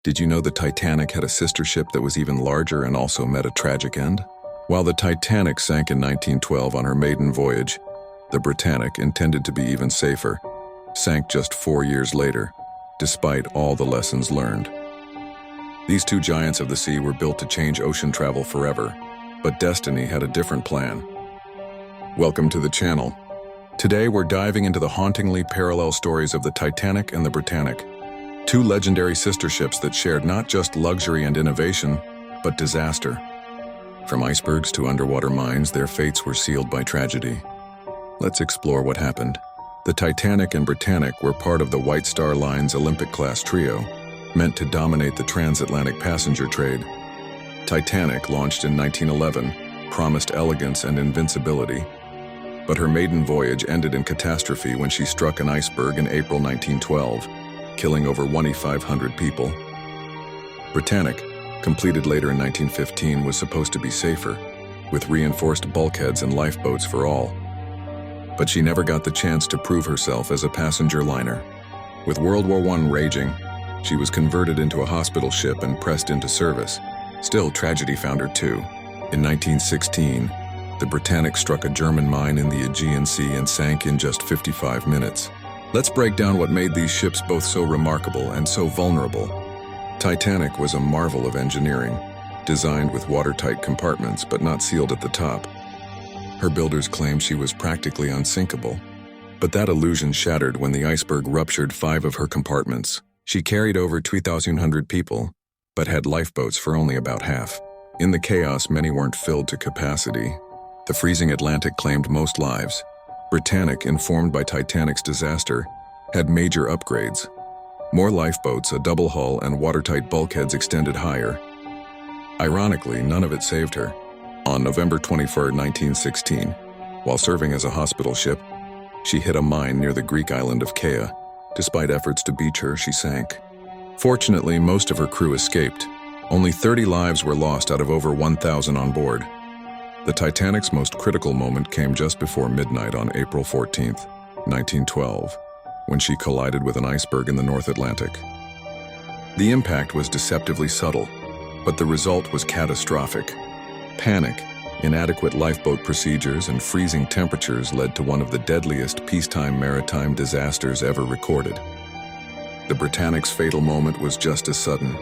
Did you know the Titanic had a sister ship that was even larger and also met a tragic end? While the Titanic sank in 1912 on her maiden voyage, the Britannic, intended to be even safer, sank just 4 years later, despite all the lessons learned. These two giants of the sea were built to change ocean travel forever, but destiny had a different plan. Welcome to the channel. Today we're diving into the hauntingly parallel stories of the Titanic and the Britannic, two legendary sister ships that shared not just luxury and innovation, but disaster. From icebergs to underwater mines, their fates were sealed by tragedy. Let's explore what happened. The Titanic and Britannic were part of the White Star Line's Olympic-class trio, meant to dominate the transatlantic passenger trade. Titanic, launched in 1911, promised elegance and invincibility, but her maiden voyage ended in catastrophe when she struck an iceberg in April 1912, killing over 2,500 people. Britannic, completed later in 1915, was supposed to be safer, with reinforced bulkheads and lifeboats for all. But she never got the chance to prove herself as a passenger liner. With World War I raging, she was converted into a hospital ship and pressed into service. Still, tragedy found her too. In 1916, the Britannic struck a German mine in the Aegean Sea and sank in just 55 minutes. Let's break down what made these ships both so remarkable and so vulnerable. Titanic was a marvel of engineering, designed with watertight compartments but not sealed at the top. Her builders claimed she was practically unsinkable, but that illusion shattered when the iceberg ruptured 5 of her compartments. She carried over 2,100 people, but had lifeboats for only about half. In the chaos, many weren't filled to capacity. The freezing Atlantic claimed most lives. Britannic, informed by Titanic's disaster, had major upgrades. More lifeboats, a double hull, and watertight bulkheads extended higher. Ironically, none of it saved her. On November 24, 1916, while serving as a hospital ship, she hit a mine near the Greek island of Kea. Despite efforts to beach her, she sank. Fortunately, most of her crew escaped. Only 30 lives were lost out of over 1,000 on board. The Titanic's most critical moment came just before midnight on April 14, 1912, when she collided with an iceberg in the North Atlantic. The impact was deceptively subtle, but the result was catastrophic. Panic, inadequate lifeboat procedures, and freezing temperatures led to one of the deadliest peacetime maritime disasters ever recorded. The Britannic's fatal moment was just as sudden.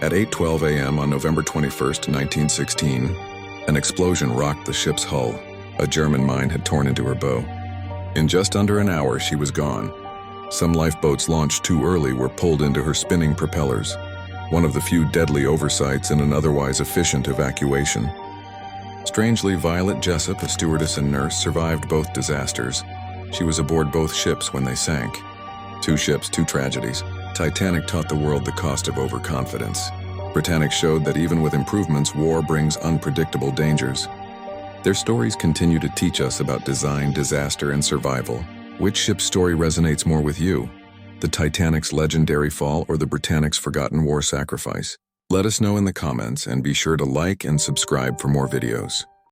At 8:12 a.m. on November 21, 1916, an explosion rocked the ship's hull. A German mine had torn into her bow. In just under an hour, she was gone. Some lifeboats launched too early were pulled into her spinning propellers, one of the few deadly oversights in an otherwise efficient evacuation. Strangely, Violet Jessup, a stewardess and nurse, survived both disasters. She was aboard both ships when they sank. 2 ships, 2 tragedies. Titanic taught the world the cost of overconfidence. Britannic showed that even with improvements, war brings unpredictable dangers. Their stories continue to teach us about design, disaster, and survival. Which ship's story resonates more with you? The Titanic's legendary fall or the Britannic's forgotten war sacrifice? Let us know in the comments, and be sure to like and subscribe for more videos.